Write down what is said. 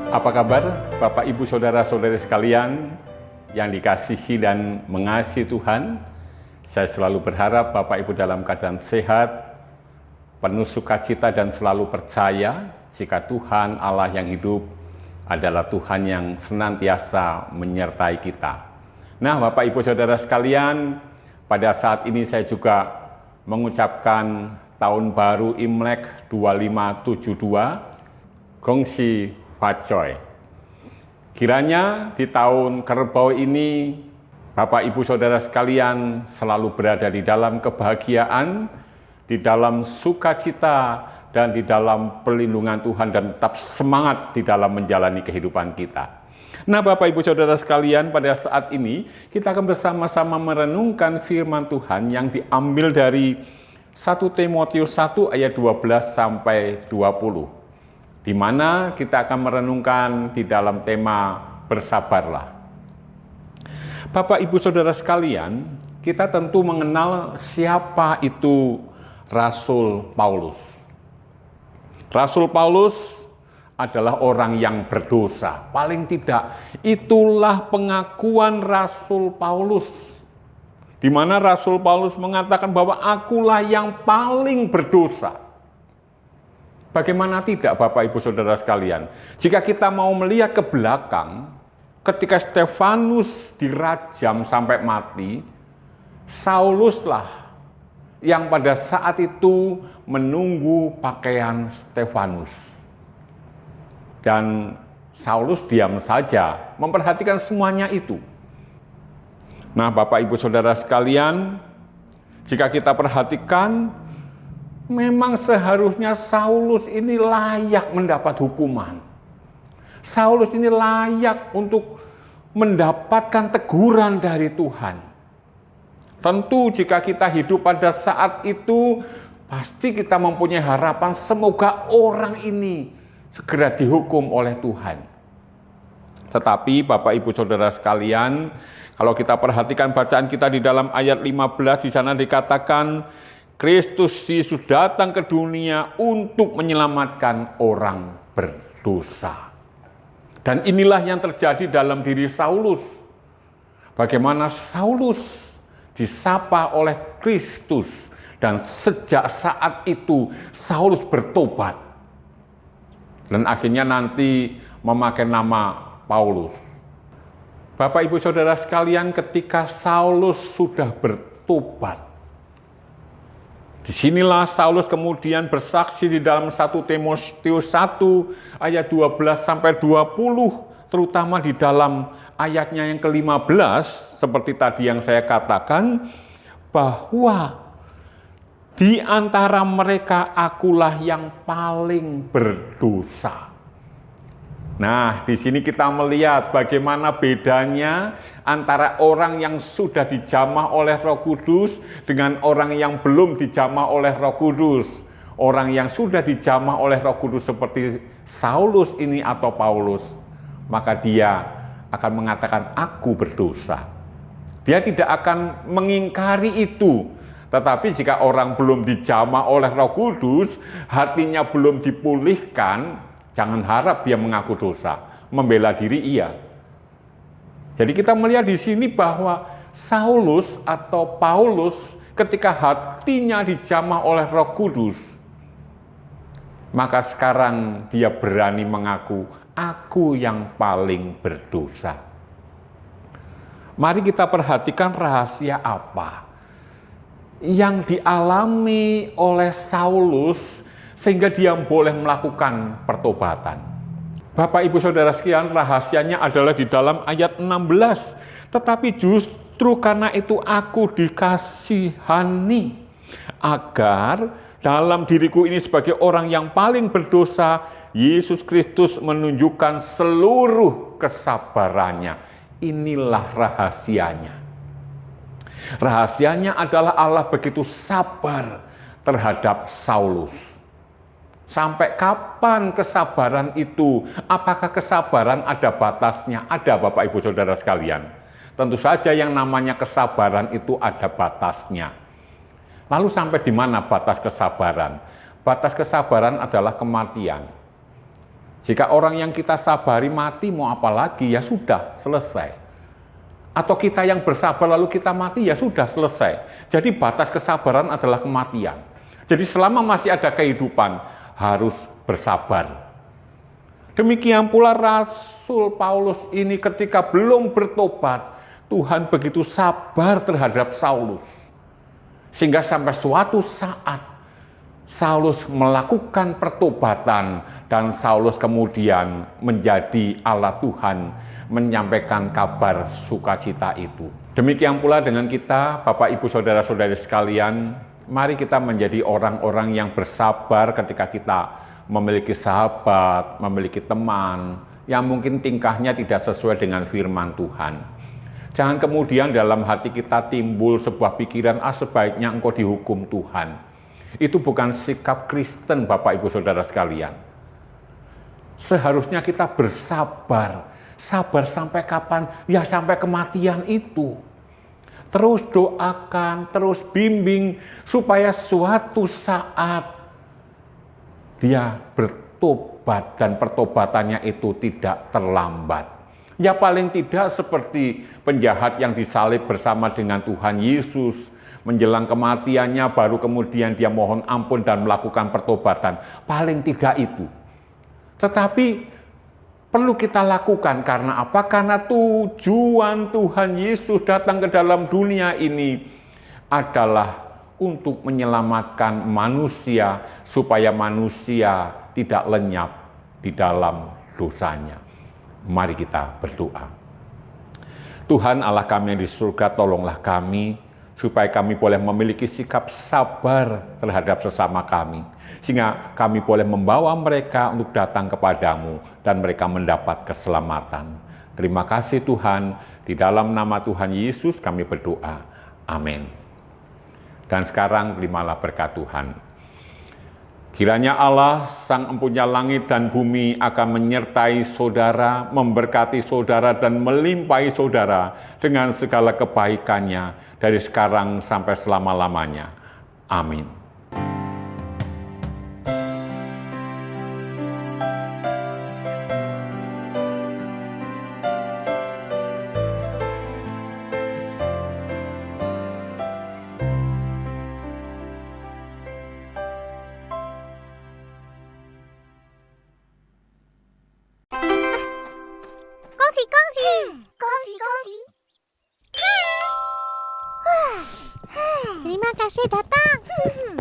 Apa kabar Bapak Ibu Saudara-saudari sekalian yang dikasihi dan mengasihi Tuhan? Saya selalu berharap Bapak Ibu dalam keadaan sehat, penuh sukacita dan selalu percaya jika Tuhan Allah yang hidup adalah Tuhan yang senantiasa menyertai kita. Nah, Bapak Ibu Saudara sekalian, pada saat ini saya juga mengucapkan tahun baru Imlek 2572, Gongsi Facoy. Kiranya di tahun kerbau ini, Bapak Ibu Saudara sekalian selalu berada di dalam kebahagiaan, di dalam sukacita, dan di dalam perlindungan Tuhan, dan tetap semangat di dalam menjalani kehidupan kita. Nah, Bapak Ibu Saudara sekalian, pada saat ini kita akan bersama-sama merenungkan firman Tuhan yang diambil dari 1 Timotius 1 ayat 12 sampai 20. Di mana kita akan merenungkan di dalam tema bersabarlah. Bapak Ibu Saudara sekalian, kita tentu mengenal siapa itu Rasul Paulus. Rasul Paulus adalah orang yang berdosa. Paling tidak, itulah pengakuan Rasul Paulus. Di mana Rasul Paulus mengatakan bahwa akulah yang paling berdosa. Bagaimana tidak Bapak Ibu Saudara sekalian? Jika kita mau melihat ke belakang, ketika Stefanus dirajam sampai mati, Sauluslah yang pada saat itu menunggu pakaian Stefanus. Dan Saulus diam saja, memperhatikan semuanya itu. Nah, Bapak Ibu Saudara sekalian, jika kita perhatikan, memang seharusnya Saulus ini layak mendapat hukuman. Saulus ini layak untuk mendapatkan teguran dari Tuhan. Tentu jika kita hidup pada saat itu, pasti kita mempunyai harapan semoga orang ini segera dihukum oleh Tuhan. Tetapi Bapak Ibu Saudara sekalian, kalau kita perhatikan bacaan kita di dalam ayat 15, di sana dikatakan, Kristus Yesus datang ke dunia untuk menyelamatkan orang berdosa. Dan inilah yang terjadi dalam diri Saulus. Bagaimana Saulus disapa oleh Kristus, dan sejak saat itu Saulus bertobat. Dan akhirnya nanti memakai nama Paulus. Bapak Ibu Saudara sekalian, ketika Saulus sudah bertobat, disinilah Saulus kemudian bersaksi di dalam 1 Timotius 1 ayat 12 sampai 20, terutama di dalam ayatnya yang ke-15, seperti tadi yang saya katakan, bahwa di antara mereka akulah yang paling berdosa. Nah, di sini kita melihat bagaimana bedanya antara orang yang sudah dijamah oleh Roh Kudus dengan orang yang belum dijamah oleh Roh Kudus. Orang yang sudah dijamah oleh Roh Kudus seperti Saulus ini atau Paulus, maka dia akan mengatakan aku berdosa. Dia tidak akan mengingkari itu. Tetapi jika orang belum dijamah oleh Roh Kudus, hatinya belum dipulihkan, jangan harap dia mengaku dosa, membela diri iya. Jadi kita melihat di sini bahwa Saulus atau Paulus ketika hatinya dijamah oleh Roh Kudus, maka sekarang dia berani mengaku, aku yang paling berdosa. Mari kita perhatikan rahasia apa yang dialami oleh Saulus sehingga dia boleh melakukan pertobatan. Bapak Ibu Saudara sekalian, rahasianya adalah di dalam ayat 16. Tetapi justru karena itu aku dikasihani, agar dalam diriku ini sebagai orang yang paling berdosa, Yesus Kristus menunjukkan seluruh kesabarannya. Inilah rahasianya. Rahasianya adalah Allah begitu sabar terhadap Saulus. Sampai kapan kesabaran itu? Apakah kesabaran ada batasnya? Ada, Bapak Ibu Saudara sekalian. Tentu saja yang namanya kesabaran itu ada batasnya. Lalu sampai di mana batas kesabaran? Batas kesabaran adalah kematian. Jika orang yang kita sabari mati, mau apa lagi? Ya sudah, selesai. Atau kita yang bersabar lalu kita mati, ya sudah, selesai. Jadi batas kesabaran adalah kematian. Jadi selama masih ada kehidupan, harus bersabar. Demikian pula Rasul Paulus ini ketika belum bertobat, Tuhan begitu sabar terhadap Saulus. Sehingga sampai suatu saat, Saulus melakukan pertobatan dan Saulus kemudian menjadi alat Tuhan menyampaikan kabar sukacita itu. Demikian pula dengan kita, Bapak, Ibu, Saudara-saudari sekalian, mari kita menjadi orang-orang yang bersabar ketika kita memiliki sahabat, memiliki teman, yang mungkin tingkahnya tidak sesuai dengan firman Tuhan. Jangan kemudian dalam hati kita timbul sebuah pikiran, sebaiknya engkau dihukum Tuhan. Itu bukan sikap Kristen, Bapak, Ibu, Saudara sekalian. Seharusnya kita bersabar. Sabar sampai kapan? Ya sampai kematian itu. Terus doakan, terus bimbing, supaya suatu saat dia bertobat dan pertobatannya itu tidak terlambat. Ya paling tidak seperti penjahat yang disalib bersama dengan Tuhan Yesus, menjelang kematiannya baru kemudian dia mohon ampun dan melakukan pertobatan. Paling tidak itu. Tetapi perlu kita lakukan karena apa? Karena tujuan Tuhan Yesus datang ke dalam dunia ini adalah untuk menyelamatkan manusia supaya manusia tidak lenyap di dalam dosanya. Mari kita berdoa. Tuhan Allah kami yang di surga, tolonglah kami supaya kami boleh memiliki sikap sabar terhadap sesama kami. Sehingga kami boleh membawa mereka untuk datang kepadamu dan mereka mendapat keselamatan. Terima kasih Tuhan, di dalam nama Tuhan Yesus kami berdoa. Amin. Dan sekarang terimalah berkat Tuhan. Kiranya Allah, Sang Empunya langit dan bumi akan menyertai saudara, memberkati saudara dan melimpahi saudara dengan segala kebaikannya dari sekarang sampai selama-lamanya. Amin. Terima kasih datang.